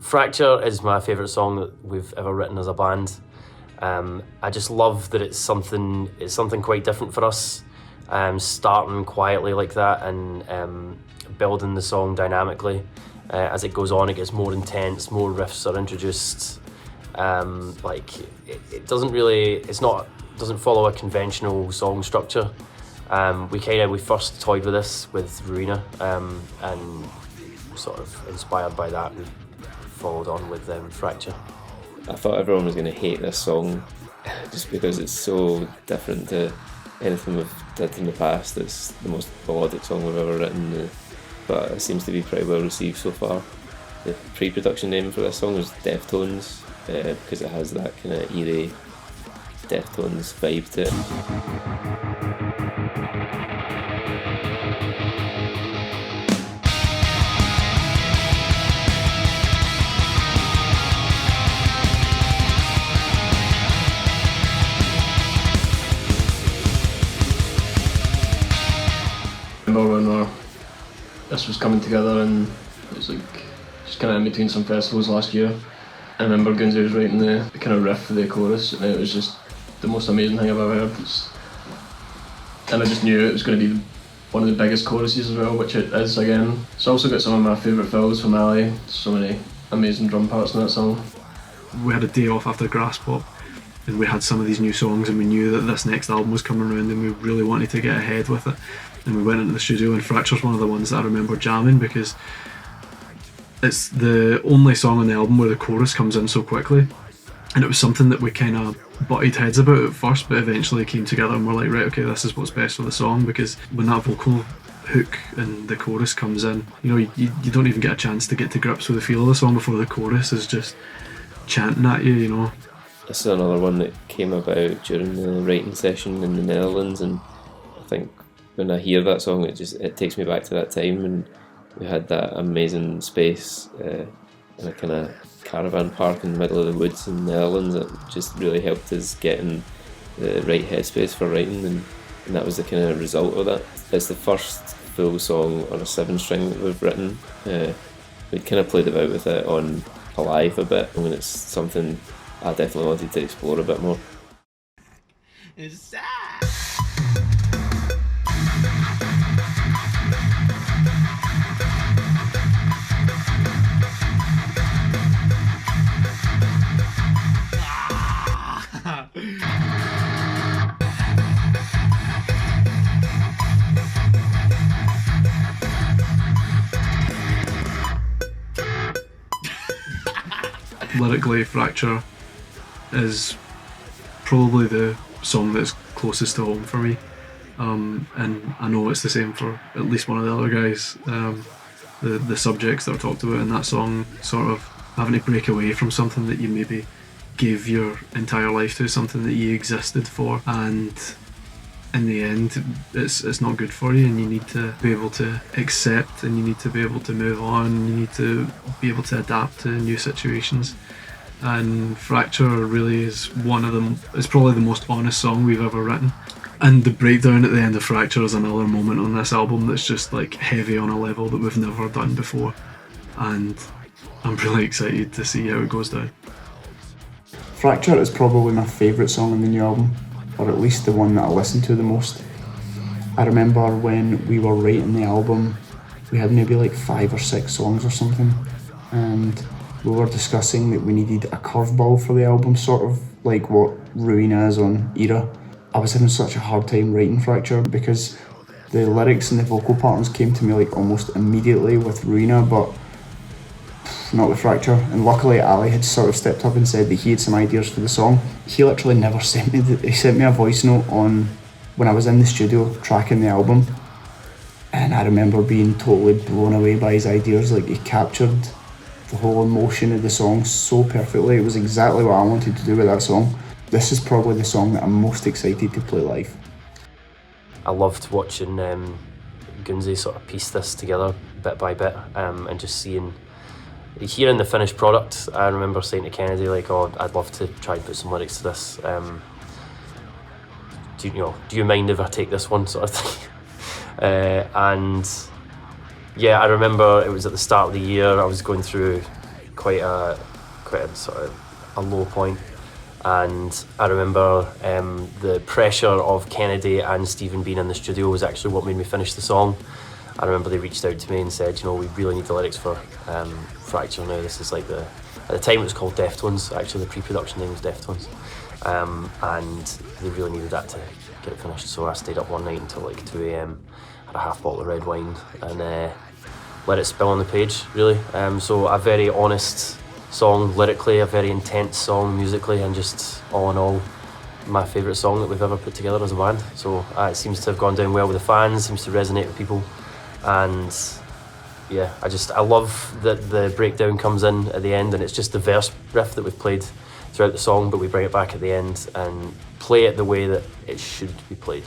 Fracture is my favourite song that we've ever written as a band. I just love that it's something quite different for us, starting quietly like that and building the song dynamically. As it goes on, it gets more intense, more riffs are introduced. It doesn't follow a conventional song structure. We first toyed with this with Ruina, and sort of inspired by that, we followed on with Fracture. I thought everyone was going to hate this song just because it's so different to anything we've did in the past. It's the most melodic song we've ever written, but it seems to be pretty well received so far. The pre-production name for this song was Deftones, because it has that kind of eerie Deftones vibe to it. When this was coming together, and it was like just kind of in between some festivals last year. I remember Gunsy was writing the kind of riff for the chorus, and it was just the most amazing thing I've ever heard. And I just knew it was going to be one of the biggest choruses as well, which it is again. It's also got some of my favourite fills from Ali. So many amazing drum parts in that song. We had a day off after Grasspop, and we had some of these new songs, and we knew that this next album was coming around, and we really wanted to get ahead with it. And we went into the studio, and Fracture's one of the ones that I remember jamming because it's the only song on the album where the chorus comes in so quickly. And it was something that we kind of butted heads about at first, but eventually came together and we're like, right, okay, this is what's best for the song, because when that vocal hook and the chorus comes in, you don't even get a chance to get to grips with the feel of the song before the chorus is just chanting at you. This is another one that came about during the writing session in the Netherlands, and I think when I hear that song, it takes me back to that time, and we had that amazing space in a kind of caravan park in the middle of the woods in the Netherlands that just really helped us get in the right headspace for writing, and that was the kind of result of that. It's the first full song on a 7-string that we've written. We'd kind of played about with it on Alive a bit. I mean, it's something I definitely wanted to explore a bit more. It's sad. Lyrically, Fracture is probably the song that's closest to home for me, and I know it's the same for at least one of the other guys. The subjects that are talked about in that song, sort of having to break away from something that you maybe gave your entire life to, something that you existed for, and in the end it's not good for you, and you need to be able to accept, and you need to be able to move on, and you need to be able to adapt to new situations. And Fracture really is one of them. It's probably the most honest song we've ever written, and the breakdown at the end of Fracture is another moment on this album that's just like heavy on a level that we've never done before, and I'm really excited to see how it goes down. Fracture is probably my favourite song on the new album, or at least the one that I listen to the most. I remember when we were writing the album, we had maybe like 5 or 6 songs or something, and we were discussing that we needed a curveball for the album, sort of like what Ruina is on Era. I was having such a hard time writing Fracture because the lyrics and the vocal patterns came to me like almost immediately with Ruina, but not with Fracture. And luckily Ali had sort of stepped up and said that he had some ideas for the song. He literally never sent me he sent me a voice note on when I was in the studio tracking the album, and I remember being totally blown away by his ideas. Like, he captured the whole emotion of the song so perfectly. It was exactly what I wanted to do with that song. This is probably the song that I'm most excited to play live. I loved watching Gunsy sort of piece this together bit by bit, and just hearing the finished product. I remember saying to Kennedy, like, "Oh, I'd love to try and put some lyrics to this. Do you mind if I take this one?" sort of thing. And yeah, I remember it was at the start of the year. I was going through quite a sort of a low point. And I remember the pressure of Kennedy and Stephen being in the studio was actually what made me finish the song. I remember they reached out to me and said, you know, we really need the lyrics for Fracture now. This is like at the time it was called Deftones, actually the pre-production name was Deftones. And they really needed that to get it finished, so I stayed up one night until like 2 AM, had a half bottle of red wine and let it spill on the page, really. So a very honest song lyrically, a very intense song musically, and just all in all, my favourite song that we've ever put together as a band. So it seems to have gone down well with the fans, seems to resonate with people, and yeah, I love that the breakdown comes in at the end and it's just the verse riff that we've played throughout the song, but we bring it back at the end and play it the way that it should be played.